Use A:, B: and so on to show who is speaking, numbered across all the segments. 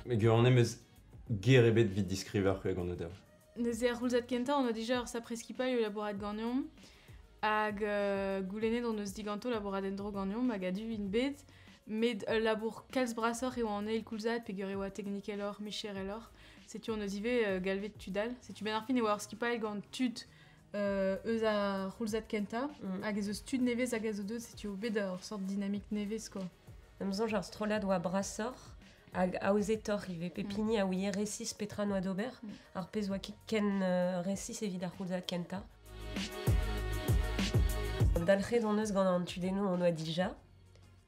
A: Mais on aime guérebet vid discriver que gant oder.
B: Neuze ar roulzad kenta, on a déjà ur sapreskipal eo laborat gagnon, hag goulennet on eus diganto laborat endro gagnon, hag adu in bet, met labour kalz brassor eo an eil koulzad, pegur eo a teknik elor, micher elor, setu on eus ive galvet tudal, setu ben ar fin eo ar skipal gant tud eus ar roulzad kenta, hag ez eus tud nevez hag ez o deus, setu o bet ur sort dynamik nevez, quoi.
C: Amazon ar strolad oa brassor, hag aozetor ive pepini a ouie resis petra noa d'ober, ar pez oa ken resis evit ar roulzad kenta. Dalc'het on eus gant an tudeno on oa dija,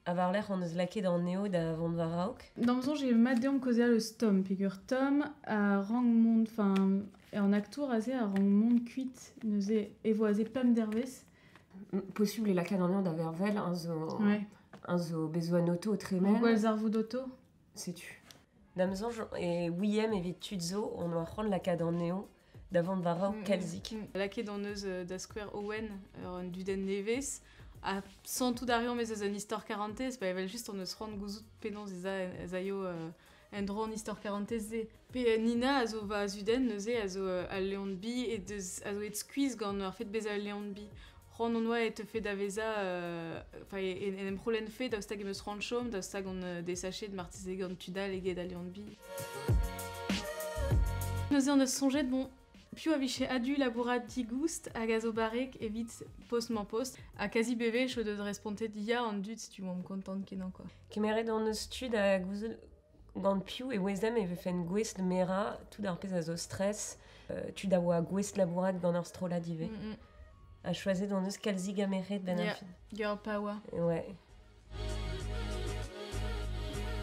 C: a war l'er on eus laket an neo da vont war raok.
B: Damzon j'ai mat deom kozea le Tom, pegur Tom a rang mont, enfin, en actour aze a rang mont kuit, neuze evo aze pam dervez.
C: Possible e laket an neo da vervel, un zo bezo an auto tremen.
B: En gwell zarvoud auto.
C: Sais-tu. Damzon e ouiem evit tud zo, on oa c'hant laket an neo da vont war raok kalzik.
B: Laket an eus da skwer Owen, un duden nevez, a santout arion mez eus an istor 40, ba evel just on eus rand gouzout penons ez a yo endro an istor 40 ze. Pe Nina a zo va a zuden neuze a zo al leon bi et a zo et skuiz gant ar fet bez al leon bi. Ron on oa et fait d'aveza, enfin en emprolen fait da stag eus rand chom, da stag on des sachets de martise gant tudal et ged al leon bi. Neuze on eus sonjet bon. Piu a viche adu labourat digoust hag a zo barek evit postman post a quasi beve chou deus respontet dia an dud si tu m'en content kenan quoi.
C: Kemeret an eus tud a gouzout gant piu e wezem eve fen gwest mera tout ar pez a zo stress tud a oa gwest labourat gant ar strolad ive. A choiset an eus kalzig ameret ben ar fin.
B: Girl power.
C: Ouais.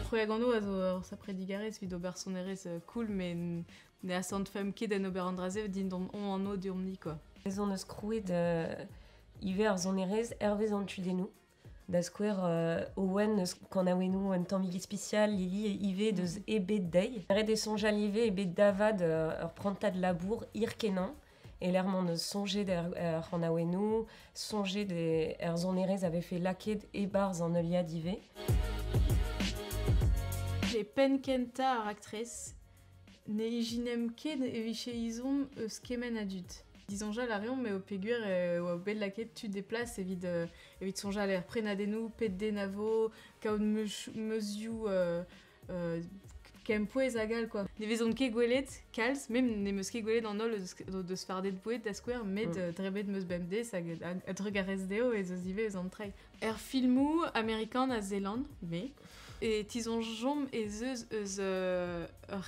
B: Proia gando a zo sapre digarez vid ober sonerez cool mais ne a sant fem ket en ober andraze din don on an o de omni quoi.
C: Ez on eus krouet hiver zonerez hervez an tudenou. Da skwer owen kan a wenou un tammig spécial lili e ive deus ebet dei. Red e sonjal ive ebet davad ur prantad labour ir kenan. Et l'herman eus sonjet an a wenou, sonjet er zonerez ave fait laket e barz an euliad ive.
B: Les pen kenta ar actress, ne ijinem ket eviche izom eus kemen adut. Dizonjal a reon, mais au pegur o bel laket tu déplaces evit sonjal er prenadenou, pet denavo, kaout meuziou kempoez agal quoi. Ne vezon ket gwelet, kalz, mem ne meus ket gwelet an ol deus fardet bouet da skwer, met drebet meus bemde, hag ad regarez deo ez eus ive eus an trei. Er filmou amerikan a Zeland, ive, et tizon jom ez eus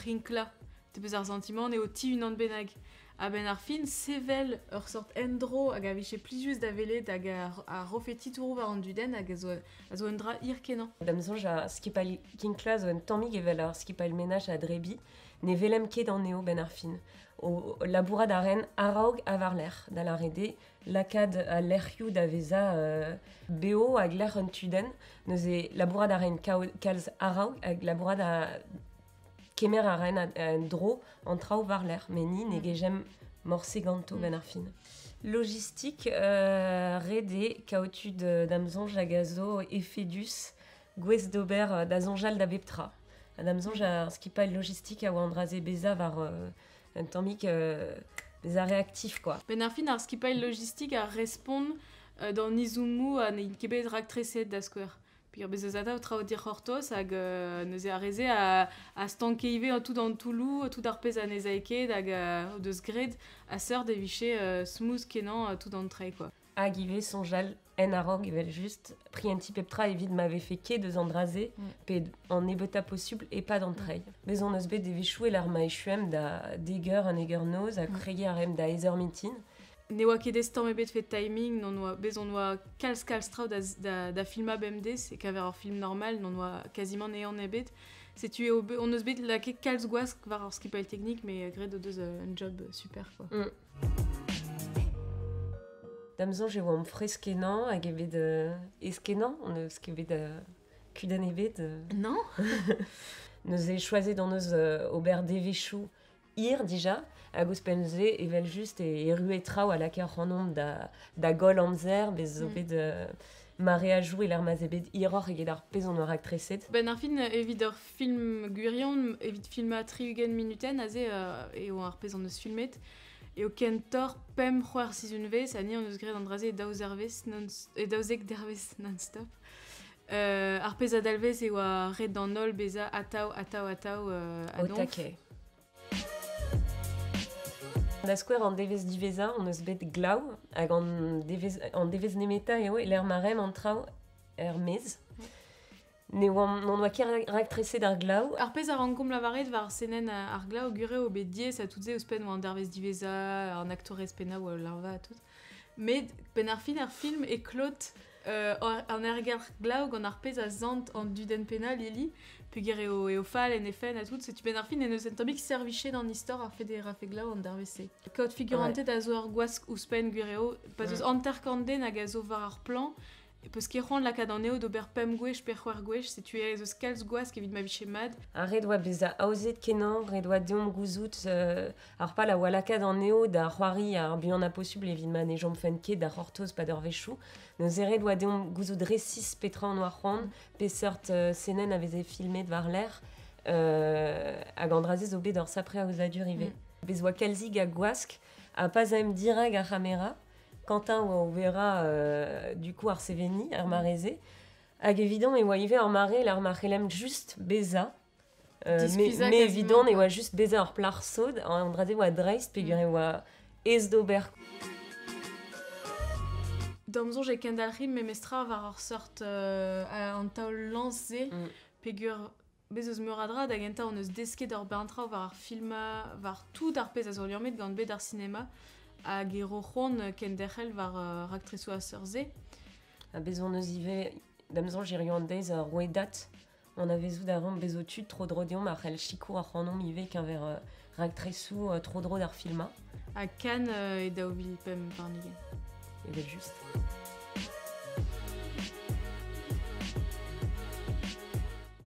B: rinkla, te peus ar sentiment eo ti un an benag. A ben ar fin, sevel ur sort endro hag a viche plizus da velet hag a refeti tourou war an duden hag a zo un dra ir kenan.
C: Damzon a skipal kinkla zo en tammig evel ar skipal menaj a drebi, ne velem ket an neo ben ar fin. O labourad a ren araog a var l'er, da la rede, lakad a l'erioù da veza beo hag l'er un tuden, neuze labourad a ren kalz araog hag labourad a kemer a ren an dro an trao var l'er, men ni ne gejem morse ganto ben ar fin. Logistik rede kaotud damzon hag a zo efedus gwez d'ober da zonjal da beptra. Damzon a skipal logistik a oa andraze beza var un tammig beza reaktif quoi.
B: Ben ar fin ar skipal logistik a respond dans Nizumu a ne kebet raktreset da skwer. Pir bez eus atav trao dir c'hortoz hag neuze a reze a stanke ive tout an toulou, tout ar pez a nezaeket hag o deus gred a seur de viche smooth kenan tout an trei quoi.
C: Hag ive sonjal en arog evel just pri un ti peptra evit m'ave fait ket deus andraze pe an ebeta possible e pa d'antrei. Bez on eus bet de vichouel ar maechuem da deger an eger noz a krege ar em da ezer mitin.
B: Ne oa ket estam ebet fet timing, bez on oa kalz trao da filma bemdez, e kaver ar film normal, non oa quasiment ne an ebet. Setu on eus bet laket kalz gwask war ar skipal teknik, mais gret o deus un job super quoi.
C: Damzon je oam freskenan hag ebet eskenan, on eus ebet kudan ebet.
B: Non.
C: Neus e choiset an eus ober devechou ir déjà, agus penze evel just e rue trao à la ker en nom da gol amzer, bez zo bet marea jou e l'ar mazebet iror eget ar pezon war aktreset.
B: Ben ar fin evit ur film gwirion, evit filma 30 minuten, aze eo ar pezon eus filmet, eo kentor pem c'hoar sizunvez, ani an eus gret an draze daouzek dervez non-stop. Ar pez adalvez eo a red d'an ol beza atao adonf.
C: Otake. Da skouer an devez diveza, on eus bet glav, hag an devez nemeta eo, l'er marem an trao mez. Ne oan oa ker raktreset ar glav.
B: Ar pez ar ankom lavaret var senen ar glau gure o bet diez a tout ze eus pen o an dervez diveza, an aktorez pena o larva a tout. Met pen ar film e klot an erger glau gant ar pez a zant an duden pena lili, peogwir eo fall en efen a tout, setu pen ar film en eus en tammik servichet d'an istor ar fede rafe glau an derveze. Kaot figurantet a zo ar gwask ouz pen gwir eo, pas eus anterkandet nag a zo var ar plan, peus ket c'hoant lakad an eo d'ober pem gwech per c'hoar gwech, setu e eus kalz gwask evit ma viche mad.
C: Ar red oa beza aozet kenan, red oa deom gouzout ar pal a oa lakad an eo da c'hoari ar buan a possible evit ma ne jom fen ket da c'hortoz pa d'ur vechou. Neus red oa deom gouzout resis petra an oa c'hoant, pe seurt senen a veze filmet var l'er, hag an draze zo bet ur sapre a ouzadur ive. Bez oa kalzig a gwask, a pas a em dirag ar camera, Quentin ou verra du coup ar seveni, ar mareze, hag évident e oa ive ar mare, l'ar marelem just beza, me évident e oa just beza ar plar sod, an draze oa dreist, peogwir e oa ez d'ober.
B: Damzon j'ai kendalrim me mestra var ar sort an taol lancé, peogwir bez eus meuradra da genta on eus desket ur bantra var ar filma, var tout ar pez a zo liormet gant bet ar cinema, hag e rochon kenderc'hel var raktreso a seurze.
C: A bezon eus ive, damzon jiri an deiz ar roedat, on a vezou da ran bezo tud tro drodion ar c'hell chikou ar c'hanom ive qu'un ver raktreso tro drod ar filma.
B: A Cannes e daouvil pem parnigen.
C: Et bien juste.